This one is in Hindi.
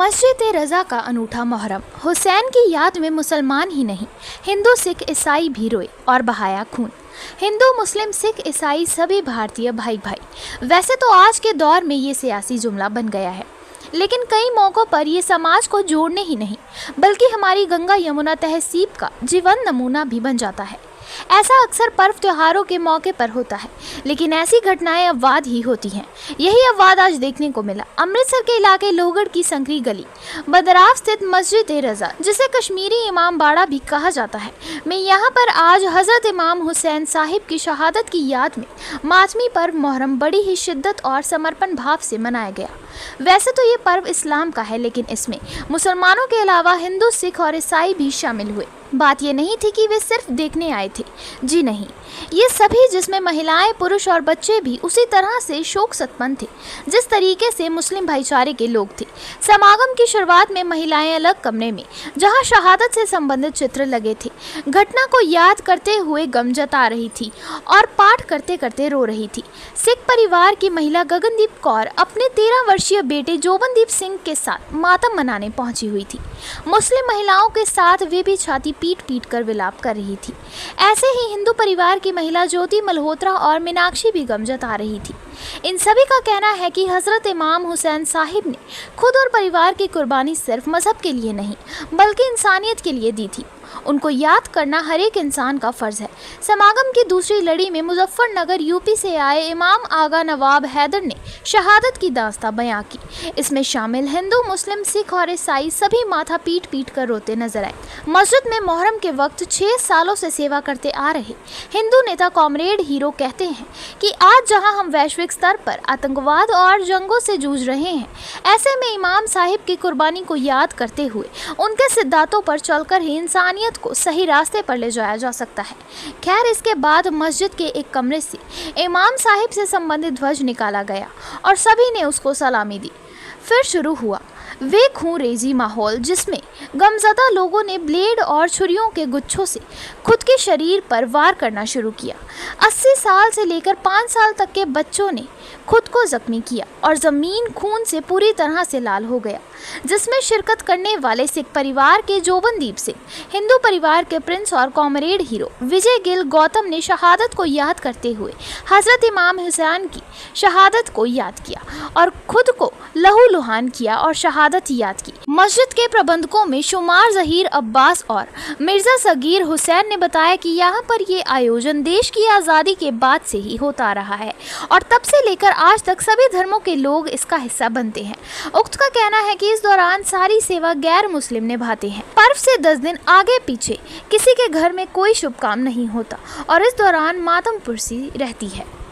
मस्जिद ए रज़ा का अनूठा मुहर्रम। हुसैन की याद में मुसलमान ही नहीं, हिंदू सिख ईसाई भी रोए और बहाया खून। हिंदू मुस्लिम सिख ईसाई सभी भारतीय भाई भाई। वैसे तो आज के दौर में ये सियासी जुमला बन गया है, लेकिन कई मौक़ों पर ये समाज को जोड़ने ही नहीं बल्कि हमारी गंगा यमुना तहसीब का जीवन नमूना भी बन जाता है। ऐसा अक्सर पर्व त्योहारों के मौके पर होता है, लेकिन ऐसी घटनाएं अपवाद ही होती हैं। यही अपवाद आज देखने को मिला। अमृतसर के इलाके लोहगढ़ की संकरी गली बदराव स्थित मस्जिद ए रज़ा, जिसे कश्मीरी इमाम बाड़ा भी कहा जाता है, में यहाँ पर आज हज़रत इमाम हुसैन साहिब की शहादत की याद में मातमी पर्व मुहर्रम बड़ी ही शिद्दत और समर्पण भाव से मनाया गया। वैसे तो ये पर्व इस्लाम का है, लेकिन इसमें मुसलमानों के अलावा हिंदू, सिख और ईसाई भी शामिल हुए। बात ये नहीं थी कि वे सिर्फ देखने आए थे, जी नहीं, ये सभी जिसमें महिलाएं, पुरुष और बच्चे भी उसी तरह से शोक सतमन थे जिस तरीके से मुस्लिम भाईचारे के लोग थे। समागम की शुरुआत में महिलाएं अलग कमरे में, जहां शहादत से संबंधित चित्र लगे थे, घटना को याद करते हुए गम जता रही थी और पाठ करते करते रो रही थी। सिख परिवार की महिला गगनदीप कौर अपने 13 वर्षीय बेटे जोबनदीप सिंह के साथ मातम मनाने पहुंची हुई थी। मुस्लिम महिलाओं के साथ वे भी छाती पीट पीट कर विलाप कर रही थी। ऐसे ही हिंदू परिवार की महिला ज्योति मल्होत्रा और मीनाक्षी भी गम जता रही थी। इन सभी का कहना है कि हज़रत इमाम हुसैन साहिब ने खुद और परिवार की कुर्बानी सिर्फ मजहब के लिए नहीं बल्कि इंसानियत के लिए दी थी। उनको याद करना हर एक इंसान का फ़र्ज़ है। समागम की दूसरी लड़ी में मुजफ्फरनगर यूपी से आए इमाम आगा नवाब हैदर ने शहादत की दास्तां बयां की। इसमें शामिल हिंदू, मुस्लिम, सिख और ईसाई सभी माथा पीट पीट कर रोते नजर आए। मस्जिद में मुहर्रम के वक्त 6 सालों से सेवा करते आ रहे हिंदू नेता कॉमरेड हीरो कहते हैं कि आज जहां हम वैश्विक स्तर पर आतंकवाद और जंगों से जूझ रहे हैं, ऐसे में इमाम साहिब की कुर्बानी को याद करते हुए उनके सिद्धांतों पर चलकर ही इंसानियत को सही रास्ते पर ले जाया जा सकता है। खैर, इसके बाद मस्जिद के एक कमरे से इमाम साहिब से संबंधित ध्वज निकाला गया और सभी ने उसको सलामी दी। फिर शुरू हुआ वे खूंरेजी माहौल, जिसमें गमज़दा लोगों ने ब्लेड और छुरियों के गुच्छों से खुद के शरीर पर वार करना शुरू किया। 80 साल से लेकर 5 साल तक के बच्चों ने खुद को जख्मी किया और ज़मीन खून से पूरी तरह से लाल हो गया, जिसमें शिरकत करने वाले सिख परिवार के जोबनदीप सिंह, हिंदू परिवार के प्रिंस और कॉमरेड हीरो विजय गिल गौतम ने शहादत को याद करते हुए हज़रत इमाम हुसैन की शहादत को याद किया और खुद को लहूलुहान किया और शहादत याद की। मस्जिद के प्रबंधकों में शुमार ज़हीर अब्बास और मिर्ज़ा सगीर हुसैन ने बताया कि यहाँ पर ये आयोजन देश की आज़ादी के बाद से ही होता आ रहा है और तब से लेकर आज तक सभी धर्मों के लोग इसका हिस्सा बनते हैं। उक्त का कहना है कि इस दौरान सारी सेवा गैर मुस्लिम निभाते हैं। पर्व से 10 दिन आगे पीछे किसी के घर में कोई शुभ काम नहीं होता और इस दौरान मातम पुरसी रहती है।